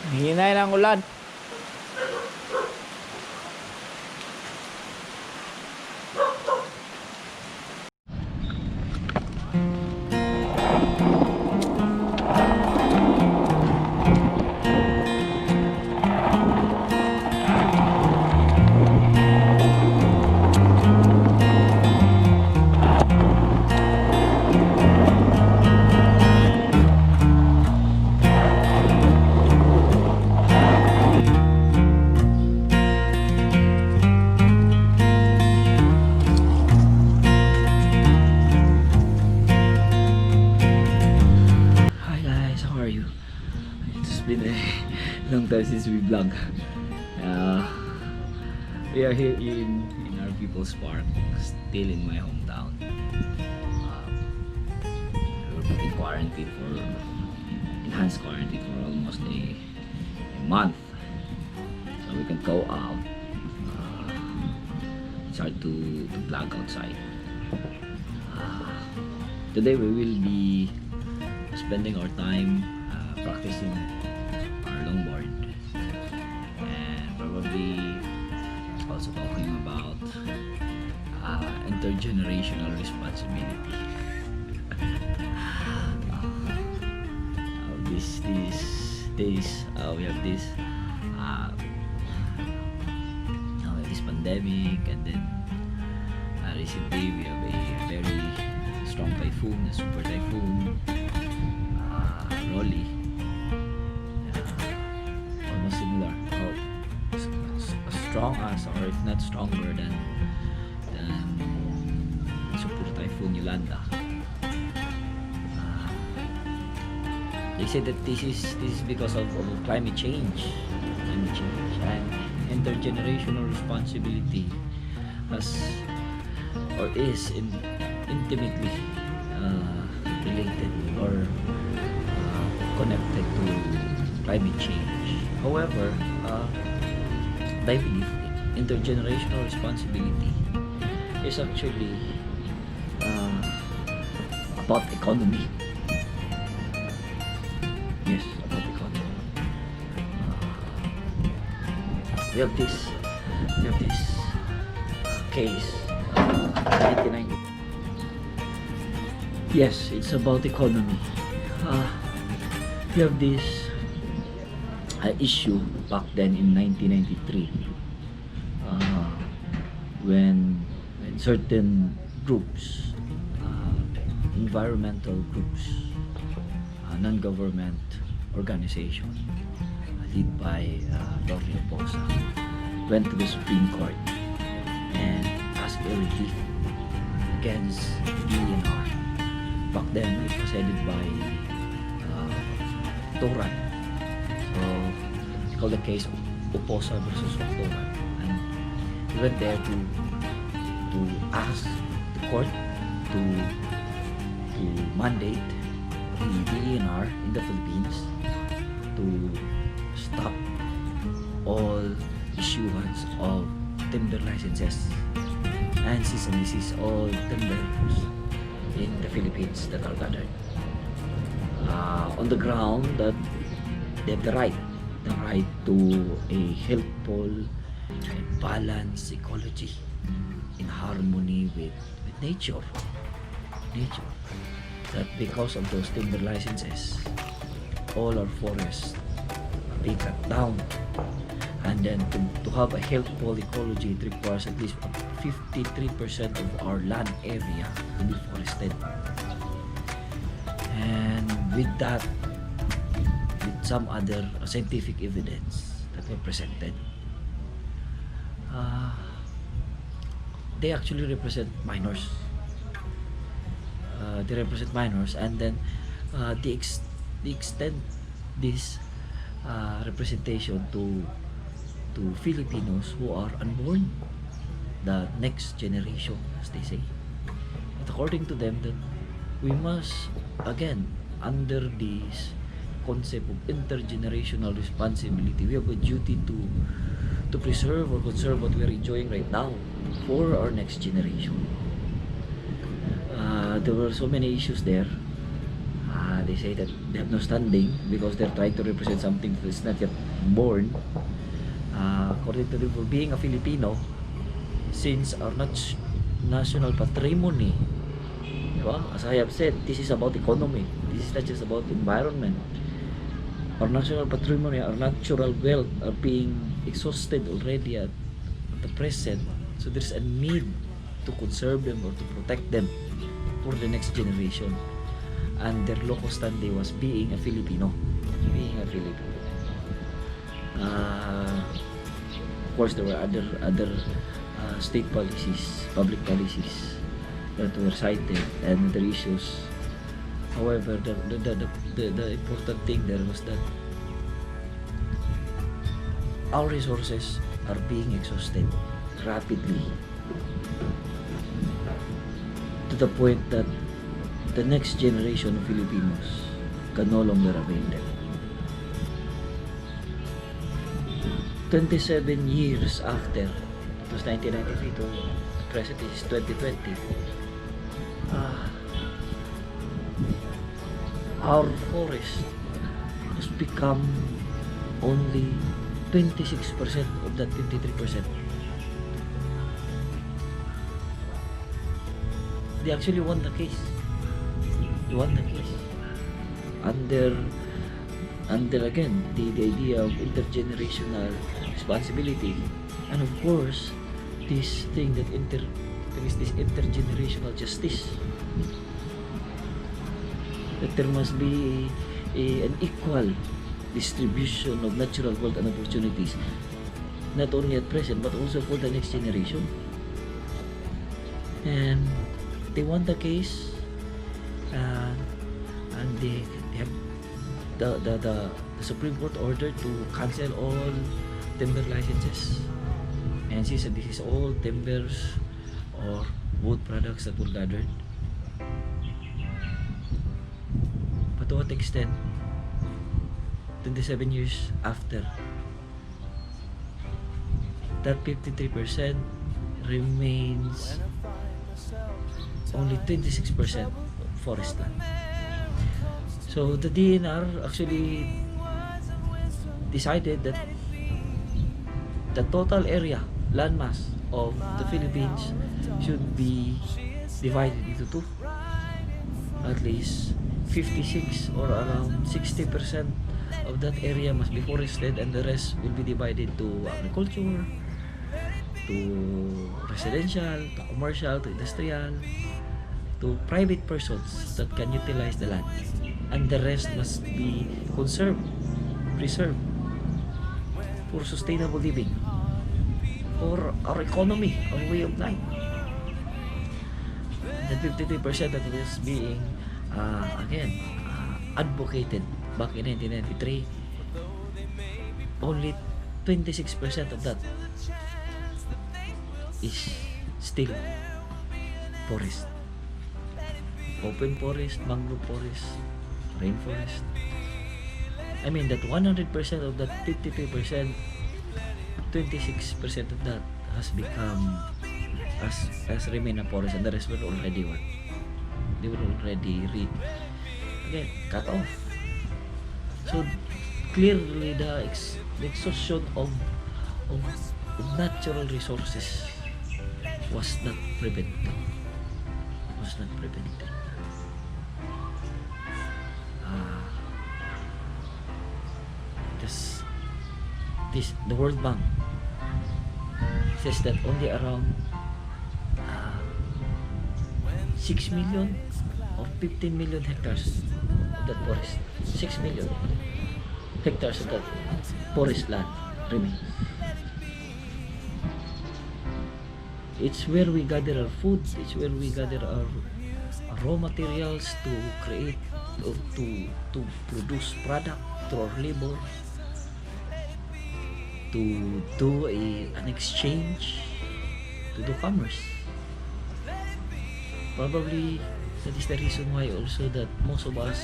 Hinay ng ulan. Hi guys, how are you? It's been a long time since we vlog. We are here in our People's Park, still in my hometown. We're put in quarantine for enhanced quarantine for almost a month, so we can go out. It's hard to vlog outside. Today we will be spending our time practicing our longboard, and probably also talking about intergenerational responsibility. These days we have this pandemic, and then recently we have a very strong typhoon, a super typhoon, Rolly, almost similar, as strong as, or if not stronger than super typhoon Yolanda. They say that this is because of climate change, and intergenerational responsibility is intimately related or connected to climate change. However, I believe intergenerational responsibility is actually about economy. Yes, about economy. We have this case, 1990. Yes, it's about economy. We have this issue back then in 1993, when certain groups, environmental groups, non-government organization led by Dr. Posa, went to the Supreme Court and asked a relief against DNR. Back then, it was headed by Toran. So, it's called the case of Oposa versus Toran. And we went there to ask the court to mandate the DNR in the Philippines to stop all issuance of timber licenses and cease and desist all timbers in the Philippines that are gathered on the ground that they have the right to a healthful and balanced ecology in harmony with nature. That because of those timber licenses, all our forests are being cut down, and then to have a healthful ecology, it requires at least 53% of our land area to be forested. And with that, with some other scientific evidence that were presented, they actually represent minors. And then they extend this representation to Filipinos who are unborn, the next generation, as they say. But according to them, that we must, again, under this concept of intergenerational responsibility, we have a duty to preserve or conserve what we are enjoying right now for our next generation. There were so many issues there. they say that they have no standing because they're trying to represent something that's not yet born. According to them, for being a Filipino, since our national patrimony, diba? As I have said, this is about economy. This is not just about environment. Our national patrimony, our natural wealth are being exhausted already at the present. So there's a need to conserve them or to protect them for the next generation. And their locus standi was being a Filipino. Being a Filipino. Of course, there were other state policies, public policies that were cited and other issues. However, the important thing there was that our resources are being exhausted rapidly to the point that the next generation of Filipinos can no longer avail them. 27 years after, it was 1993 to present is 2020, our forest has become only 26% of that 53%. They actually won the case. They won the case. Under again the idea of intergenerational responsibility, and of course this thing that there is this intergenerational justice, that there must be an equal distribution of natural wealth and opportunities, not only at present but also for the next generation. And they won the case, and they have the Supreme Court ordered to cancel all timber licenses, and she said this is all timbers or wood products that were gathered. But to what extent, 27 years after, that 53% remains only 26% forest land. So the DNR actually decided that the total area, landmass of the Philippines should be divided into two. At least 56 or around 60% of that area must be forested, and the rest will be divided to agriculture, to residential, to commercial, to industrial, to private persons that can utilize the land, and the rest must be conserved, preserved for sustainable living, for our economy, our way of life. The 53% that was being advocated back in 1993, only 26% of that is still forest. Open forest, mangrove forest, rainforest. I mean that 100% of that 53%, 26% of that has become has remained a forest, and the rest were already what? They were already cut off. So clearly the exhaustion of natural resources was not prevented. The World Bank says that only around 6 million or 15 million hectares of that forest, 6 million hectares of that forest land remains. It's where we gather our food, it's where we gather our raw materials to create or to produce product through our labor, to do an exchange, to do commerce. Probably that is the reason why also that most of us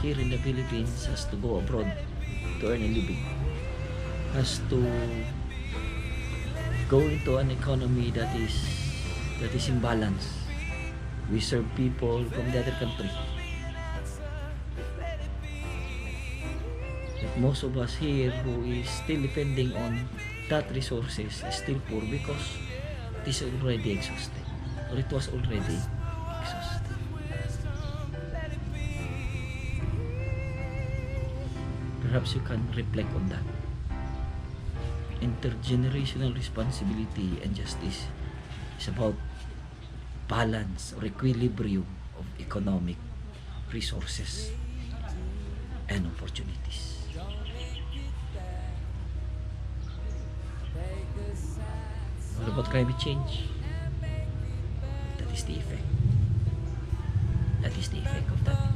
here in the Philippines has to go abroad to earn a living, has to go into an economy that is in balance. We serve people from the other country. most of us here who is still depending on that resources is still poor because it is already exhausted, or it was already exhausted. Perhaps you can reflect on that. Intergenerational responsibility and justice is about balance or equilibrium of economic resources and opportunities. What about climate change? That is the effect. That is the effect of that